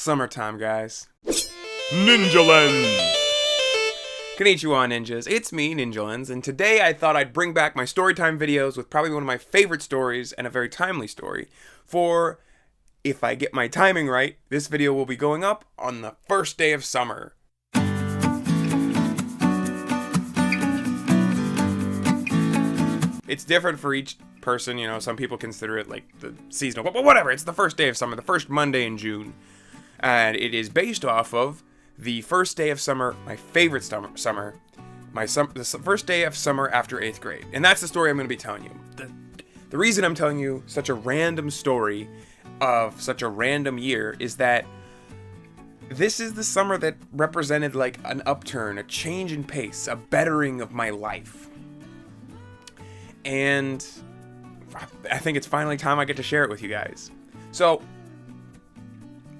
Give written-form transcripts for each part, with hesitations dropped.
Summertime, guys. Ninja Lens! Konnichiwa, ninjas. It's me, Ninja Lens, and today I thought I'd bring back my storytime videos with probably one of my favorite stories and a very timely story. For, if I get my timing right, this video will be going up on the first day of summer. It's different for each person, you know, some people consider it like the seasonal, but whatever, it's the first day of summer, the first Monday in June. And it is based off of the first day of summer, my favorite summer, the first day of summer after 8th grade. And that's the story I'm going to be telling you. The reason I'm telling you such a random story of such a random year is that this is the summer that represented like an upturn, a change in pace, a bettering of my life. And I think it's finally time I get to share it with you guys. So,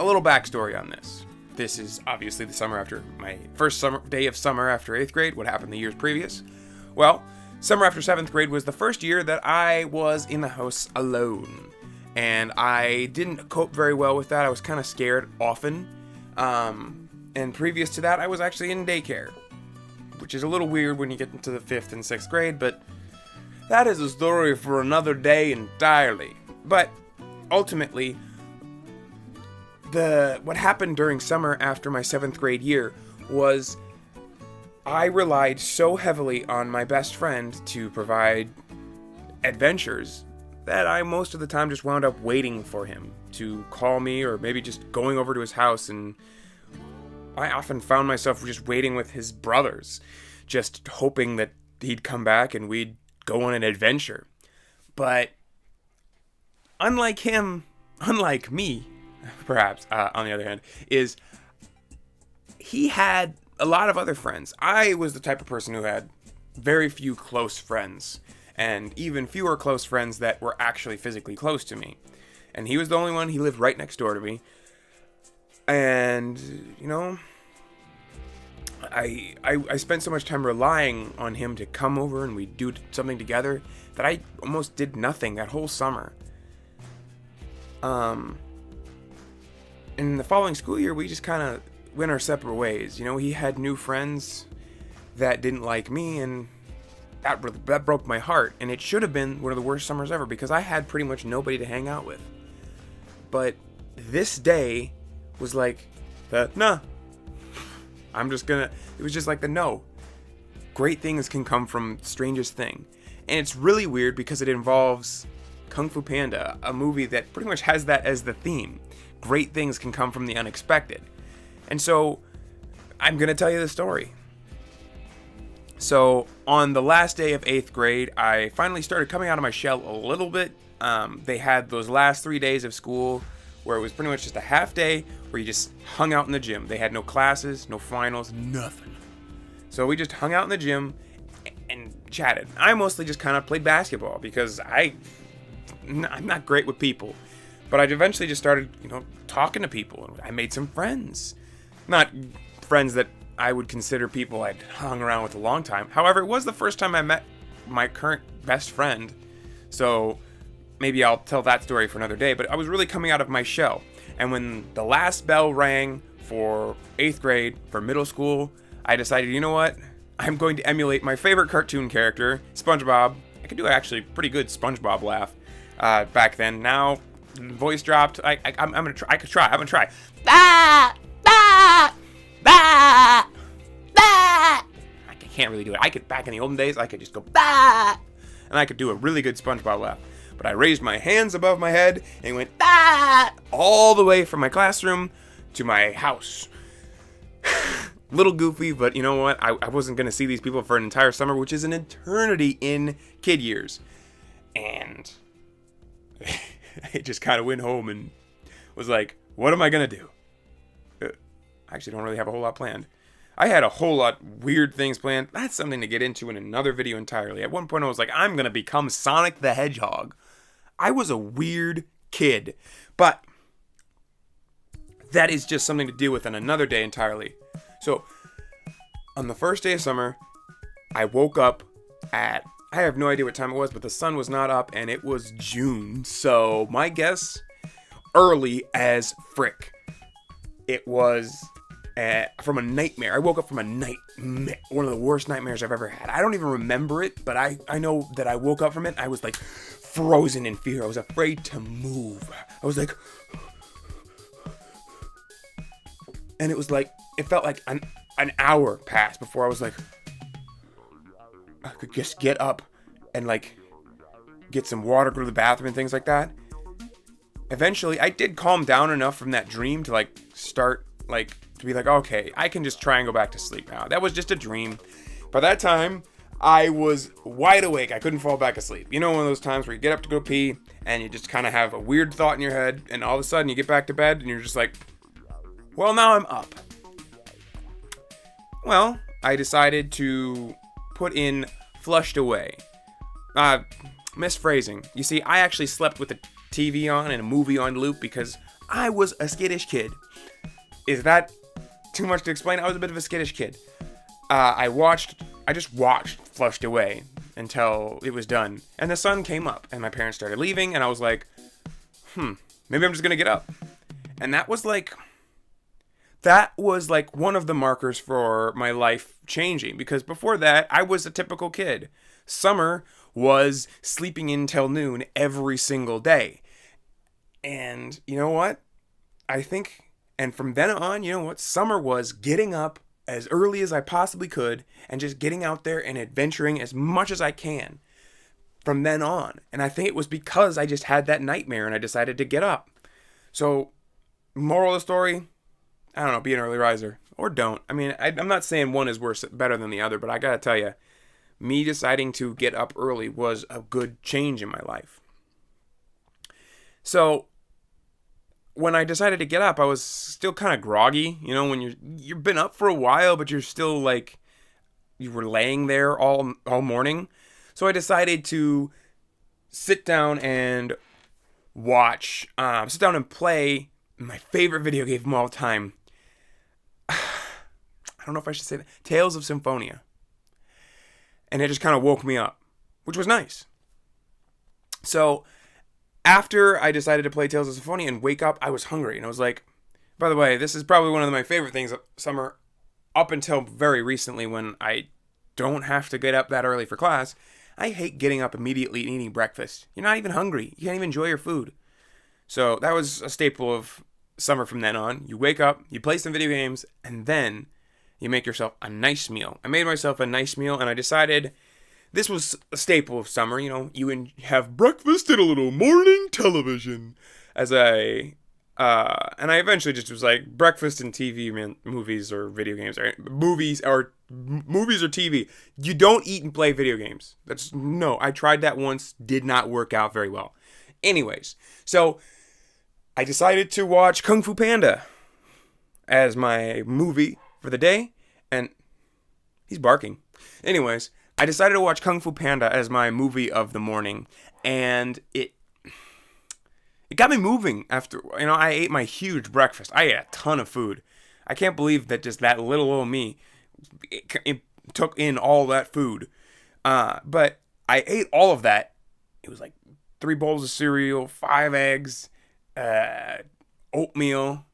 a little backstory on this. This is obviously the summer after my first day of summer after 8th grade. What happened the years previous? Well, summer after 7th grade was the first year that I was in the house alone. And I didn't cope very well with that. I was kind of scared often. And previous to that, I was actually in daycare. Which is a little weird when you get into the 5th and 6th grade, but that is a story for another day entirely. But ultimately, what happened during summer after my 7th grade year was I relied so heavily on my best friend to provide adventures that I most of the time just wound up waiting for him to call me, or maybe just going over to his house, and I often found myself just waiting with his brothers, just hoping that he'd come back and we'd go on an adventure. But unlike me, perhaps, on the other hand, is he had a lot of other friends. I was the type of person who had very few close friends, and even fewer close friends that were actually physically close to me. And he was the only one. He lived right next door to me. And, you know, I spent so much time relying on him to come over and we'd do something together that I almost did nothing that whole summer. In the following school year, we just kind of went our separate ways. You know, he had new friends that didn't like me, and that broke my heart. And it should have been one of the worst summers ever because I had pretty much nobody to hang out with. But this day was like nah. It was just like the no. Great things can come from strangest thing. And it's really weird because it involves Kung Fu Panda, a movie that pretty much has that as the theme. Great things can come from the unexpected. And so, I'm going to tell you the story. So, on the last day of 8th grade, I finally started coming out of my shell a little bit. They had those last 3 days of school where it was pretty much just a half day where you just hung out in the gym. They had no classes, no finals, nothing. So we just hung out in the gym and chatted. I mostly just kind of played basketball because I'm not great with people. But I eventually just started, you know, talking to people. I made some friends. Not friends that I would consider people I'd hung around with a long time. However, it was the first time I met my current best friend. So maybe I'll tell that story for another day. But I was really coming out of my shell. And when the last bell rang for 8th grade, for middle school, I decided, you know what? I'm going to emulate my favorite cartoon character, SpongeBob. I could do actually pretty good SpongeBob laugh back then. Now, voice dropped. I'm gonna try. I'm gonna try. Bah! Bah! Bah! Bah! I can't really do it. Back in the olden days, I could just go bah! And I could do a really good SpongeBob laugh. But I raised my hands above my head and went bah! All the way from my classroom to my house. Little goofy, but you know what? I wasn't gonna see these people for an entire summer, which is an eternity in kid years. And I just kind of went home and was like, what am I going to do? I actually don't really have a whole lot planned. I had a whole lot weird things planned. That's something to get into in another video entirely. At one point I was like, I'm going to become Sonic the Hedgehog. I was a weird kid. But that is just something to deal with on another day entirely. So, on the first day of summer, I woke up at I have no idea what time it was, but the sun was not up, and it was June. So, my guess, early as frick. It was from a nightmare. I woke up from a nightmare, one of the worst nightmares I've ever had. I don't even remember it, but I know that I woke up from it. I was like frozen in fear. I was afraid to move. I was like, and it was like, it felt like an hour passed before I was like, I could just get up and like get some water, go to the bathroom and things like that. Eventually, I did calm down enough from that dream to like start like to be like, okay, I can just try and go back to sleep now. That was just a dream. By that time, I was wide awake. I couldn't fall back asleep. You know, one of those times where you get up to go pee and you just kind of have a weird thought in your head, and all of a sudden you get back to bed and you're just like, well, now I'm up. Well, I decided to put in flushed away. Misphrasing. You see, I actually slept with the TV on and a movie on loop because I was a skittish kid. Is that too much to explain? I was a bit of a skittish kid. I just watched Flushed Away until it was done. And the sun came up and my parents started leaving and I was like, maybe I'm just gonna get up. And that was like one of the markers for my life changing, because before that, I was a typical kid. Summer was sleeping in till noon every single day. And you know what? I think, and from then on, you know what? Summer was getting up as early as I possibly could and just getting out there and adventuring as much as I can from then on. And I think it was because I just had that nightmare and I decided to get up. So, moral of the story, I don't know, be an early riser. Or don't. I mean, I'm not saying one is better than the other, but I gotta tell you, me deciding to get up early was a good change in my life. So, when I decided to get up, I was still kind of groggy. You know, when you've been up for a while, but you're still like, you were laying there all morning. So I decided to sit down and play my favorite video game of all time. I don't know if I should say that. Tales of Symphonia. And it just kind of woke me up, which was nice. So, after I decided to play Tales of Symphonia and wake up, I was hungry. And I was like, by the way, this is probably one of my favorite things of summer up until very recently when I don't have to get up that early for class. I hate getting up immediately and eating breakfast. You're not even hungry. You can't even enjoy your food. So that was a staple of summer from then on. You wake up, you play some video games, and then you make yourself a nice meal. I made myself a nice meal, and I decided this was a staple of summer. You know, you have breakfast and a little morning television. And I eventually just was like, breakfast and TV, movies or video games, or movies or TV. You don't eat and play video games. I tried that once, did not work out very well. Anyways, so I decided to watch Kung Fu Panda as my movie for the day, and he's barking. Anyways, I decided to watch Kung Fu Panda as my movie of the morning, and it got me moving after, I ate my huge breakfast. I ate a ton of food. I can't believe that just that little old me it took in all that food. But I ate all of that. It was like 3 bowls of cereal, 5 eggs, oatmeal.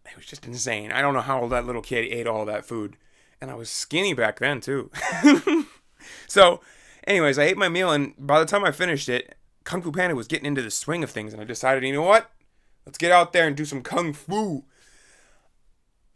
It was just insane. I don't know how that little kid ate all that food. And I was skinny back then, too. So, anyways, I ate my meal, and by the time I finished it, Kung Fu Panda was getting into the swing of things, and I decided, you know what? Let's get out there and do some Kung Fu.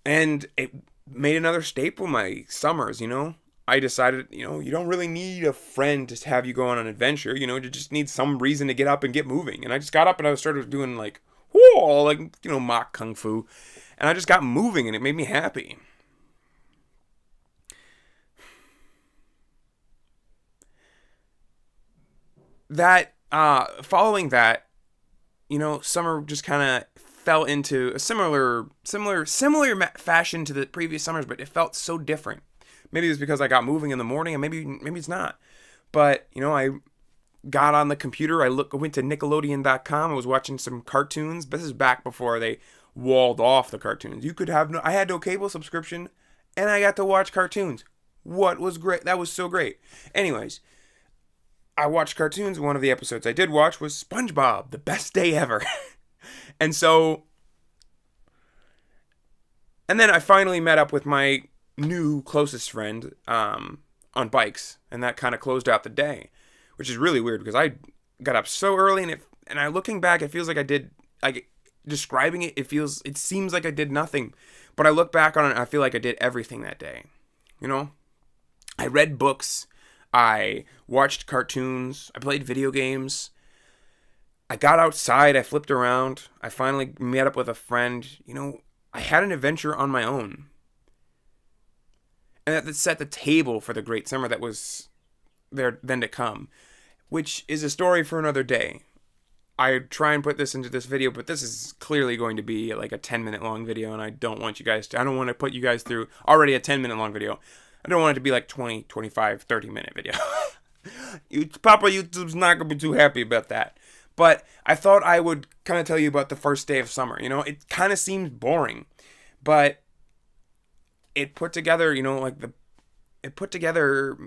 And it made another staple of my summers, I decided, you don't really need a friend to have you go on an adventure. You just need some reason to get up and get moving. And I just got up and I started doing mock Kung Fu. And I just got moving, and it made me happy. Following that, summer just kind of fell into a similar fashion to the previous summers, but it felt so different. Maybe it was because I got moving in the morning, and maybe it's not. But, I got on the computer, I went to Nickelodeon.com, I was watching some cartoons. This is back before they walled off the cartoons. I had no cable subscription, and I got to watch cartoons. What was great? That was so great. Anyways, I watched cartoons. One of the episodes I did watch was SpongeBob, the best day ever. And so And then I finally met up with my new closest friend on bikes, and that kind of closed out the day, which is really weird because I got up so early, and I looking back, it feels like I did, like, describing it, it seems like I did nothing, but I look back on it and I feel like I did everything that day. You know, I read books, I watched cartoons, I played video games, I got outside, I flipped around, I finally met up with a friend. You know, I had an adventure on my own. And that set the table for the great summer that was there then to come, which is a story for another day. I try and put this into this video, but this is clearly going to be like a 10-minute long video, and I don't want to put you guys through already a 10-minute long video. I don't want it to be like 20, 25, 30-minute video. Papa YouTube's not going to be too happy about that. But I thought I would kind of tell you about the first day of summer. You know, it kind of seems boring, but it put together, you know, it put together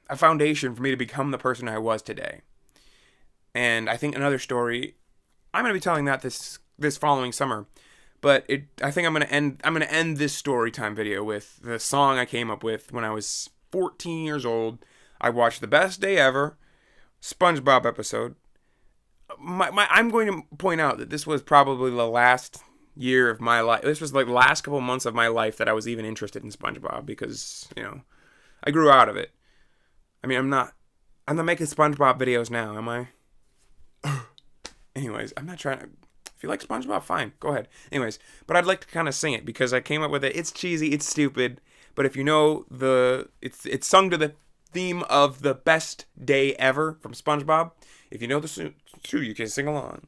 a foundation for me to become the person I was today. And I think another story, I'm going to be telling that this following summer, but I think I'm going to end this story time video with the song I came up with when I was 14 years old. I watched The Best Day Ever, SpongeBob episode. I'm going to point out that this was probably the last year of my life. This was like the last couple months of my life that I was even interested in SpongeBob, because, you know, I grew out of it. I mean, I'm not making SpongeBob videos now, am I? Anyways, I'm not trying to. If you like SpongeBob, fine, go ahead. Anyways, but I'd like to kind of sing it because I came up with it. It's cheesy, it's stupid, but if you know it's sung to the theme of The Best Day Ever from SpongeBob. If you know the tune, you can sing along.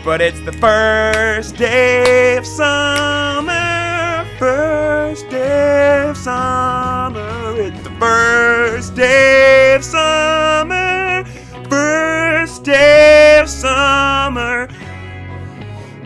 But it's the first day of summer, first day of summer. It's the first day of summer, first day of summer.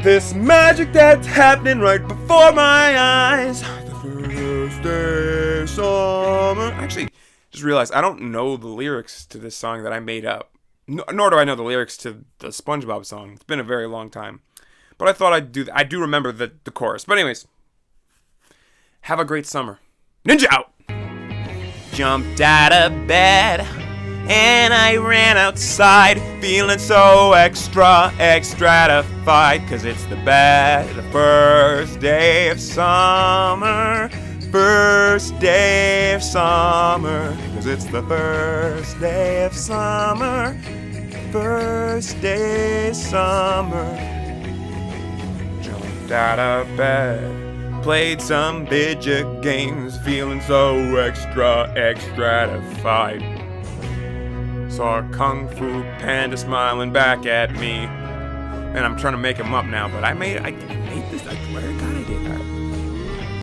This magic that's happening right before my eyes. The first day of summer. Actually, just realized I don't know the lyrics to this song that I made up. Nor do I know the lyrics to the SpongeBob song. It's been a very long time. But I thought I'd do that. I do remember the chorus. But anyways, have a great summer. Ninja out! Jumped out of bed and I ran outside, feeling so extratified, 'cause it's the first day of summer. First day of summer, 'cause it's the first day of summer. First day of summer. Jumped out of bed, played some video games, feeling so extratified. Saw a Kung Fu Panda smiling back at me, and I'm trying to make him up now, but I made this. I swear to God, I did that.